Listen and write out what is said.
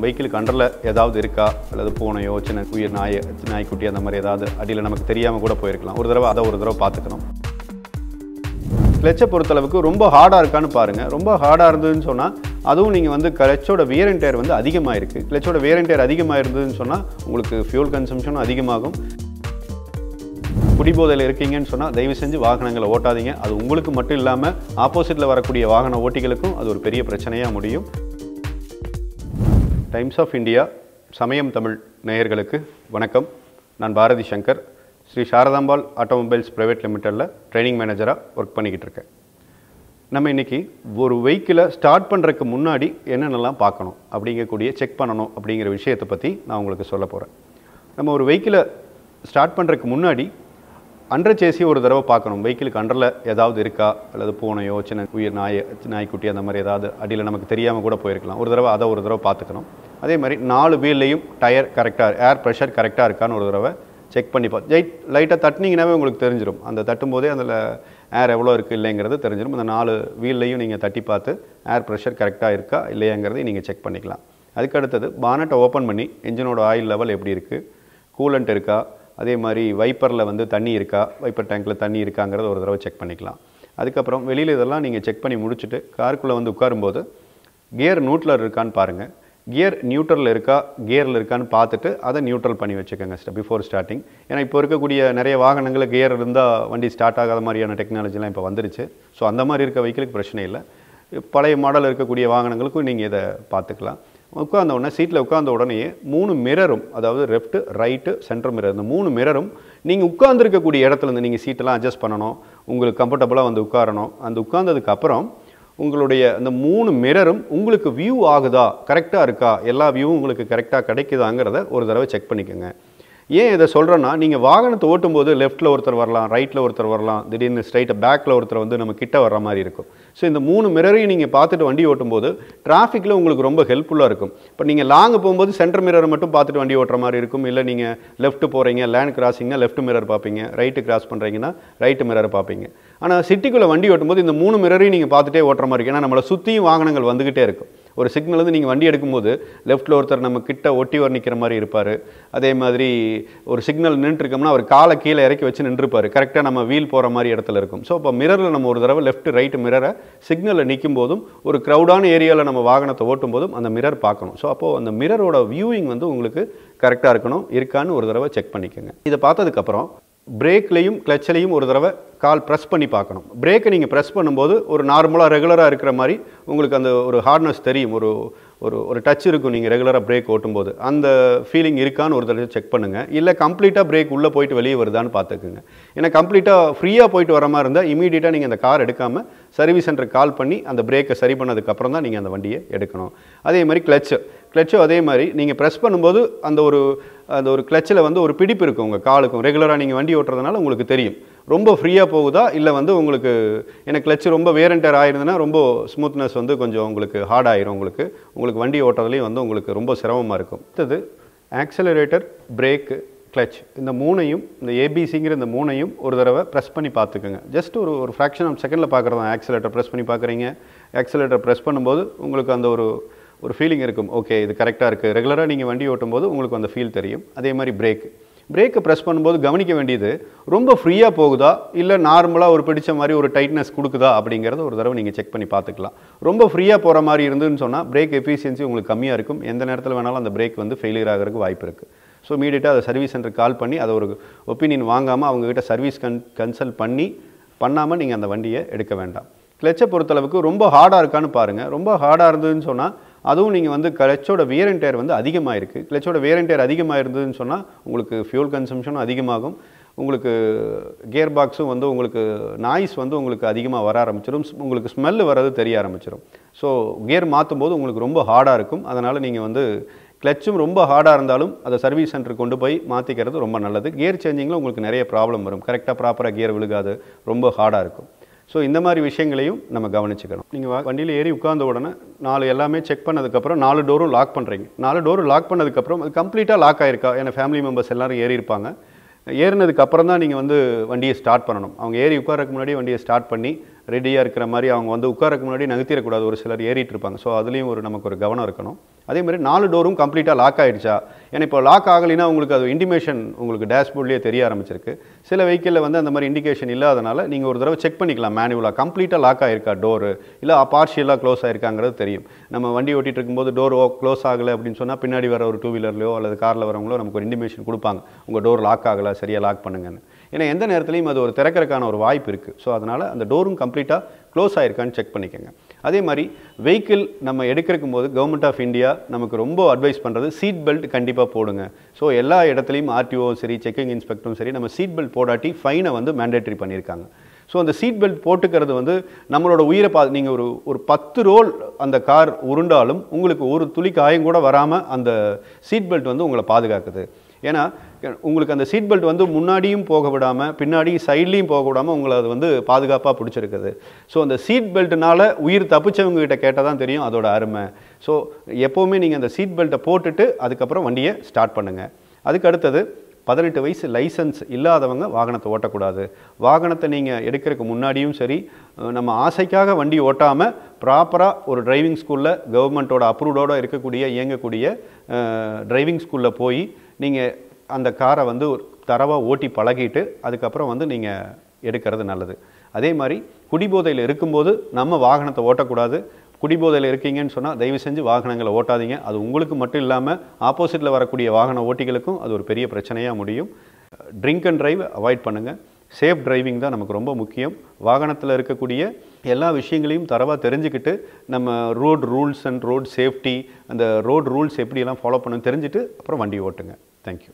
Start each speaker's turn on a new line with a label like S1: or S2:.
S1: வெஹிக்கிளுக்கு அண்டரில் ஏதாவது இருக்கா அல்லது பூனையோ சின்ன உயிர் நாய்க்குட்டி அந்த மாதிரி ஏதாவது அடியில் நமக்கு தெரியாமல் கூட போயிருக்கலாம். ஒரு தடவை பார்த்துக்கணும். கிளச்சை பொறுத்தளவுக்கு ரொம்ப ஹார்டாக இருக்கான்னு பாருங்கள். ரொம்ப ஹார்டாக இருந்ததுன்னு சொன்னால் அதுவும் நீங்கள் வந்து கிளச்சோட வியர் அண்ட் டயர் வந்து அதிகமாக இருக்குது. கிளச்சோட வியர் அண்ட் டயர் அதிகமாக இருந்ததுன்னு சொன்னால் உங்களுக்கு ஃபியூல் கன்சம்ஷனும் அதிகமாகும். குடிபோதையில் இருக்கீங்கன்னு சொன்னால் தயவு செஞ்சு வாகனங்களை ஓட்டாதீங்க. அது உங்களுக்கு மட்டும் இல்லாமல் ஆப்போசிட்டில் வரக்கூடிய வாகன ஓட்டிகளுக்கும் அது ஒரு பெரிய பிரச்சனையாக முடியும். டைம்ஸ் ஆஃப் இந்தியா சமயம் தமிழ் நேயர்களுக்கு வணக்கம். நான் பாரதி சங்கர், ஸ்ரீ சாரதாம்பாள் ஆட்டோமொபைல்ஸ் பிரைவேட் லிமிட்டடில் ட்ரைனிங் மேனேஜராக ஒர்க் பண்ணிக்கிட்டு இருக்கேன். நம்ம இன்றைக்கி ஒரு வெஹிக்கிளை ஸ்டார்ட் பண்ணுறதுக்கு முன்னாடி என்னென்னலாம் பார்க்கணும் அப்படிங்கக்கூடிய செக் பண்ணணும் அப்படிங்கிற விஷயத்தை பற்றி நான் உங்களுக்கு சொல்ல போகிறேன். நம்ம ஒரு வெஹிக்கிளை ஸ்டார்ட் பண்ணுறதுக்கு முன்னாடி அண்டர் சேசி ஒரு தடவை பார்க்கணும். வெஹிக்கிளுக்கு அண்டரில் ஏதாவது இருக்கா அல்லது பூனையோ சின்ன உயிர் நாய்க்குட்டி அந்த மாதிரி ஏதாவது அடியில் நமக்கு தெரியாமல் கூட போயிருக்கலாம். ஒரு தடவை பார்த்துக்கணும். அதே மாதிரி 4 வீல்லையும் டயர் கரெக்டாக, ஏர் ப்ரெஷர் கரெக்டாக இருக்கான்னு ஒரு தடவை செக் பண்ணி லைட்டாக தட்டினீங்கன்னாவே உங்களுக்கு தெரிஞ்சிடும். அந்த தட்டும் போதே அதில் ஏர் எவ்வளோ இருக்குது இல்லைங்கிறது தெரிஞ்சிடும். அந்த 4 வீல்லையும் நீங்கள் தட்டி பார்த்து ஏர் ப்ரெஷர் கரெக்டாக இருக்கா இல்லையாங்கிறதையும் நீங்கள் செக் பண்ணிக்கலாம். அதுக்கு அடுத்தது பானட்டை ஓப்பன் பண்ணி இன்ஜினோட ஆயில் லெவல் எப்படி இருக்குது, கூலண்ட் இருக்கா, அதே மாதிரி வைப்பரில் வந்து தண்ணி இருக்கா, வைப்பர் டேங்கில் தண்ணி இருக்காங்கிறத ஒரு தடவை செக் பண்ணிக்கலாம். அதுக்கப்புறம் வெளியில் இதெல்லாம் நீங்கள் செக் பண்ணி முடிச்சுட்டு காருக்குள்ளே வந்து உட்காரும்போது கியர் நியூட்ரல் இருக்கான்னு பாருங்கள். கியர் நியூட்ரலில் இருக்கா, கியரில் இருக்கான்னு பார்த்துட்டு அதை நியூட்ரல் பண்ணி வச்சுக்கோங்க பிஃபோர் ஸ்டார்டிங். ஏன்னா இப்போ இருக்கக்கூடிய நிறைய வாகனங்களில் கியர் இருந்தால் வண்டி ஸ்டார்ட் ஆகாத மாதிரியான டெக்னாலஜிலாம் இப்போ வந்துருச்சு. ஸோ அந்த மாதிரி இருக்க வெஹிக்கிளுக்கு பிரச்சனை இல்லை. பழைய மாடல் இருக்கக்கூடிய வாகனங்களுக்கும் நீங்கள் இதை பார்த்துக்கலாம். சீட்டில் உட்கார்ந்த உடனே 3 மிரரும், அதாவது லெஃப்ட் ரைட்டு சென்டர் மிரர், இந்த 3 மிரரும் நீங்கள் உட்கார்ந்துருக்கக்கூடிய இடத்துலேருந்து நீங்கள் சீட்டெல்லாம் அட்ஜஸ்ட் பண்ணணும். உங்களுக்கு கம்ஃபர்டபுளாக வந்து உட்காரணும். அந்த உட்கார்ந்ததுக்கப்புறம் உங்களுடைய அந்த 3 மிரரும் உங்களுக்கு வியூ ஆகுதா, கரெக்டாக இருக்கா, எல்லா வியூவும் உங்களுக்கு கரெக்டாக கிடைக்குதாங்கிறத ஒரு தடவை செக் பண்ணிக்கோங்க. ஏன் இதை சொல்கிறேன்னா, நீங்கள் வாகனத்தை ஓட்டும்போது லெஃப்ட்டில் ஒருத்தர் வரலாம், ரைட்டில் ஒருத்தர் வரலாம், திடீர்னு ஸ்ட்ரைட்டாக பேக்கில் ஒருத்தர் வந்து நம்ம கிட்ட வர்ற மாதிரி இருக்கும். ஸோ இந்த 3 மிரரையும் நீங்கள் பார்த்துட்டு வண்டி ஓட்டும்போது டிராஃபிக்கில் உங்களுக்கு ரொம்ப ஹெல்ப்ஃபுல்லாக இருக்கும். இப்போ நீங்கள் லாங் போகும்போது சென்டர் மிரரை மட்டும் பார்த்துட்டு வண்டி ஓட்டுற மாதிரி இருக்கும். இல்லை நீங்கள் லெஃப்ட் போகிறீங்க, லேண்ட் கிராசிங்னா லெஃப்ட் மிரர் பார்ப்பீங்க, ரைட்டு கிராஸ் பண்ணுறீங்கன்னா ரைட்டு மிரரை பார்ப்பீங்க. ஆனால் சிட்டிக்குள்ளே வண்டி ஓட்டும்போது இந்த 3 மிரரையும் நீங்கள் பார்த்துட்டே ஓட்டுற மாதிரி இருக்கும். ஏன்னா நம்மளை சுற்றியும் வாகனங்கள் வந்துக்கிட்டே இருக்கும். ஒரு சிக்னல் வந்து நீங்கள் வண்டி எடுக்கும்போது லெஃப்ட்டில் ஒருத்தர் நம்ம கிட்ட ஒட்டி நிற்கிற மாதிரி இருப்பார். அதே மாதிரி ஒரு சிக்னல் நின்றுருக்கோம்னா அவர் காலை கீழே இறக்கி வச்சு நின்றுப்பார். கரெக்டாக நம்ம வீல் போகிற மாதிரி இடத்துல இருக்கும். ஸோ இப்போ மிரரில் நம்ம ஒரு தடவை லெஃப்ட் ரைட்டு மிரரை சிக்னலில் நிற்கும் போதும் ஒரு க்ரௌடான ஏரியாவில் நம்ம வாகனத்தை ஓட்டும் போதும் அந்த மிரர் பார்க்கணும். ஸோ அப்போது அந்த மிரரோட வியூவிங் வந்து உங்களுக்கு கரெக்டாக இருக்கான்னு ஒரு தடவை செக் பண்ணிக்கோங்க. இதை பார்த்ததுக்கப்புறம் பிரேக்லையும் கிளச்சிலையும் ஒரு தடவை கால் ப்ரெஸ் பண்ணி பார்க்கணும். பிரேக்கை நீங்கள் ப்ரெஸ் பண்ணும்போது ஒரு நார்மலாக ரெகுலராக இருக்கிற மாதிரி உங்களுக்கு அந்த ஒரு ஹார்ட்னஸ் தெரியும். ஒரு டச் இருக்கும். நீங்கள் ரெகுலராக பிரேக் ஓட்டும்போது அந்த ஃபீலிங் இருக்கான்னு ஒரு தடவை செக் பண்ணுங்கள். இல்லை கம்ப்ளீட்டாக பிரேக் உள்ளே போயிட்டு வெளியே வருதான்னு பார்த்துக்குங்க. ஏன்னா கம்ப்ளீட்டாக ஃப்ரீயாக போயிட்டு வர மாதிரி இருந்தால் இமீடியட்டாக நீங்கள் அந்த கார் எடுக்காமல் சர்வீஸ் சென்டருக்கு கால் பண்ணி அந்த பிரேக்கை சரி பண்ணதுக்கப்புறம் தான் நீங்கள் அந்த வண்டியை எடுக்கணும். அதே மாதிரி கிளச்சும் அதே மாதிரி நீங்கள் ப்ரெஸ் பண்ணும்போது அந்த ஒரு கிளச்சில் வந்து ஒரு பிடிப்பு இருக்கும் உங்கள் காலுக்கும். ரெகுலராக நீங்கள் வண்டி ஓட்டுறதுனால உங்களுக்கு தெரியும் ரொம்ப ஃப்ரீயாக போகுதா, இல்லை வந்து உங்களுக்கு எனக்கு கிளச்சு ரொம்ப வேர் அண்ட் டயர் ஆயிருந்ததுன்னா ரொம்ப ஸ்மூத்னஸ் வந்து கொஞ்சம் உங்களுக்கு ஹார்ட் ஆயிரும். உங்களுக்கு வண்டி ஓட்டுறதுலேயும் வந்து உங்களுக்கு ரொம்ப சிரமமாக இருக்கும். அடுத்தது ஆக்சலரேட்டர், பிரேக்கு, கிளச், இந்த 3ஐயும், இந்த ஏபிசிங்கிற இந்த 3ஐயும் ஒரு தடவை ப்ரெஸ் பண்ணி பார்த்துக்குங்க. ஜஸ்ட் ஒரு ஃப்ராக்ஷன் ஆஃப் செகண்டில் பார்க்குறது தான். ஆக்சலேட்டர் ப்ரெஸ் பண்ணி பார்க்குறீங்க. ஆக்சலேட்டர் ப்ரெஸ் பண்ணும்போது உங்களுக்கு அந்த ஒரு ஃபீலிங் இருக்கும். ஓகே, இது கரெக்டாக இருக்குது. ரெகுலராக நீங்கள் வண்டி ஓட்டும்போது உங்களுக்கு அந்த ஃபீல் தெரியும். அதே மாதிரி பிரேக்கை ப்ரெஸ் பண்ணும்போது கவனிக்க வேண்டியது ரொம்ப ஃப்ரீயாக போகுதா, இல்லை நார்மலாக ஒரு பிடிச்ச மாதிரி ஒரு டைட்னஸ் கொடுக்குதா அப்படிங்கிறத ஒரு தடவை நீங்கள் செக் பண்ணி பார்த்துக்கலாம். ரொம்ப ஃப்ரீயாக போகிற மாதிரி இருந்துன்னு சொன்னால் பிரேக் எஃபிஷியன்சி உங்களுக்கு கம்மியாக இருக்கும். எந்த நேரத்தில் வேணாலும் அந்த பிரேக் வந்து ஃபெயிலியர் ஆகிறதுக்கு வாய்ப்பு இருக்குது. ஸோ இமீடியட்டாக அதை சர்வீஸ் சென்டருக்கு கால் பண்ணி அதை ஒரு ஒப்பீனியன் வாங்காமல் அவங்ககிட்ட சர்வீஸ் கன்சல்ட் பண்ணாமல் நீங்கள் அந்த வண்டியை எடுக்க வேண்டாம். கிளச்சை பொறுத்தளவுக்கு ரொம்ப ஹார்டாக இருக்கான்னு பாருங்கள். ரொம்ப ஹார்டாக இருந்ததுன்னு சொன்னால் அதுவும் நீங்கள் வந்து கிளச்சோட வியர் அண்ட் டயர் வந்து அதிகமாக இருக்குது. கிளச்சோட வியர் அண்ட் டயர் அதிகமாக இருந்ததுன்னு சொன்னால் உங்களுக்கு ஃபியூல் கன்சம்ஷனும் அதிகமாகும். உங்களுக்கு கியர் பாக்ஸும் வந்து உங்களுக்கு நாய்ஸ் வந்து உங்களுக்கு அதிகமாக வர ஆரம்பிச்சிடும். உங்களுக்கு ஸ்மெல்லு வர்றது தெரிய ஆரம்பிச்சிடும். ஸோ கியர் மாற்றும் போது உங்களுக்கு ரொம்ப ஹார்டாக இருக்கும். அதனால் நீங்கள் வந்து கிளச்சும் ரொம்ப ஹார்டாக இருந்தாலும் அதை சர்வீஸ் சென்டருக்கு கொண்டு போய் மாற்றிக்கிறது ரொம்ப நல்லது. கியர் சேஞ்சிங்கில் உங்களுக்கு நிறைய ப்ராப்ளம் வரும். கரெக்டாக ப்ராப்பராக கியர் விழுகாது, ரொம்ப ஹார்டாக இருக்கும். ஸோ இந்த மாதிரி விஷயங்களையும் நம்ம கவனிச்சுக்கணும். நீங்கள் வண்டியில் ஏறி உட்கார்ந்த உடனே 4 எல்லாமே செக் பண்ணதுக்கப்புறம் 4 டோரும் லாக் பண்ணுறீங்க. 4 டோரும் லாக் பண்ணதுக்கப்புறம் அது கம்ப்ளீட்டாக லாக் ஆகிருக்கா. ஏன்னா ஃபேமிலி மெம்பர்ஸ் எல்லோரும் ஏறி இருப்பாங்க. ஏறினதுக்கு அப்புறம் தான் நீங்கள் வந்து வண்டியை ஸ்டார்ட் பண்ணணும். அவங்க ஏறி உட்காரக்கு முன்னாடி வண்டியை ஸ்டார்ட் பண்ணி ரெடியாக இருக்கிற மாதிரி அவங்க வந்து உட்காரக்கு முன்னாடி நகர்த்திடக்கூடாது, ஒரு சிலர் ஏறிட்டு இருப்பாங்க. ஸோ அதுலேயும் நமக்கு ஒரு கவனம் இருக்கணும். அதே மாதிரி 4 டோரும் கம்ப்ளீட்டாக லாக் ஆகிடுச்சா, ஏன்னா இப்போ லாக் ஆகலைன்னா உங்களுக்கு அது இன்டிமேஷன் உங்களுக்கு டேஷ்போர்ட்லேயே தெரிய ஆரம்பிச்சிருக்கு. சில வெஹிக்கிளில் வந்து அந்த மாதிரி இண்டிகேஷன் இல்லாதனால நீங்கள் ஒரு தடவை செக் பண்ணிக்கலாம் மேனுவலாக கம்ப்ளீட்டாக லாக் ஆகிருக்கா டோரு, இல்லை பார்ஷியலாக க்ளோஸ் ஆகிருக்காங்கிறது தெரியும். நம்ம வண்டி ஓட்டிகிட்டு இருக்கும்போது டோர் க்ளோஸ் ஆகலை அப்படின்னு சொன்னால் பின்னாடி வர ஒரு 2 வீலர்லையோ அல்லது காரில் வரவங்களோ நமக்கு ஒரு இன்டிமேஷன் கொடுப்பாங்க, உங்கள் டோர் லாக் ஆகலை, சரியாக லாக் பண்ணுங்கன்னு. ஏன்னா எந்த நேரத்துலையும் அது ஒரு திறக்கிறதுக்கான ஒரு வாய்ப்பு இருக்குது. ஸோ அதனால் அந்த டோரும் கம்ப்ளீட்டாக க்ளோஸ் ஆகிருக்கான்னு செக் பண்ணிக்கோங்க. அதே மாதிரி வெஹிக்கிள் நம்ம எடுக்கிறக்கும் போது கவர்மெண்ட் ஆஃப் இந்தியா நமக்கு ரொம்ப அட்வைஸ் பண்ணுறது சீட் பெல்ட் கண்டிப்பாக போடுங்க. ஸோ எல்லா இடத்துலையும் ஆர்டிஓவும் சரி, செக்கிங் இன்ஸ்பெக்டரும் சரி, நம்ம சீட் பெல்ட் போடாட்டி ஃபைனை வந்து மேண்டேட்ரி பண்ணியிருக்காங்க. ஸோ அந்த சீட் பெல்ட் போட்டுக்கிறது வந்து நம்மளோட உயிரை நீங்கள் ஒரு 10 ரோல் அந்த கார் உருண்டாலும் உங்களுக்கு ஒரு துளி காயம் கூட வராமல் அந்த சீட் பெல்ட் வந்து உங்களை பாதுகாக்குது. ஏன்னா உங்களுக்கு அந்த சீட் பெல்ட் வந்து முன்னாடியும் போக விடாமல் பின்னாடி சைட்லேயும் போக விடாமல் உங்களை அது வந்து பாதுகாப்பாக பிடிச்சிருக்குது. ஸோ அந்த சீட் பெல்ட்னால உயிர் தப்பிச்சவங்ககிட்ட கேட்டால் தான் தெரியும் அதோட அருமை. ஸோ எப்போவுமே நீங்கள் அந்த சீட் பெல்ட்டை போட்டுட்டு அதுக்கப்புறம் வண்டியை ஸ்டார்ட் பண்ணுங்கள். அதுக்கு அடுத்தது 18 வயசு லைசன்ஸ் இல்லாதவங்க வாகனத்தை ஓட்டக்கூடாது. வாகனத்தை நீங்கள் எடுக்கிறதுக்கு முன்னாடியும் சரி, நம்ம ஆசைக்காக வண்டி ஓட்டாமல் ப்ராப்பராக ஒரு டிரைவிங் ஸ்கூலில் கவர்மெண்ட்டோட அப்ரூவ்டோடு இருக்கக்கூடிய இயங்கக்கூடிய டிரைவிங் ஸ்கூலில் போய் நீங்கள் அந்த காரை வந்து தரவாக ஓட்டி பழகிட்டு அதுக்கப்புறம் வந்து நீங்கள் எடுக்கிறது நல்லது. அதே மாதிரி குடிபோதையில் இருக்கும்போது நம்ம வாகனத்தை ஓட்டக்கூடாது. குடிபோதையில் இருக்கீங்கன்னு சொன்னால் தயவு செஞ்சு வாகனங்களை ஓட்டாதீங்க. அது உங்களுக்கு மட்டும் இல்லாமல் ஆப்போசிட்டில் வரக்கூடிய வாகன ஓட்டிகளுக்கும் அது ஒரு பெரிய பிரச்சனையாக முடியும். ட்ரிங்க் அண்ட் டிரைவ் அவாய்ட் பண்ணுங்கள். சேஃப் டிரைவிங் தான் நமக்கு ரொம்ப முக்கியம். வாகனத்தில் இருக்கக்கூடிய எல்லா விஷயங்களையும் தரவாக தெரிஞ்சுக்கிட்டு நம்ம road rules and road safety, அந்த ரோட் ரூல்ஸ் எப்படியெல்லாம் ஃபாலோ பண்ணணும்னு தெரிஞ்சுட்டு அப்புறம் வண்டி ஓட்டுங்க. தேங்க்யூ.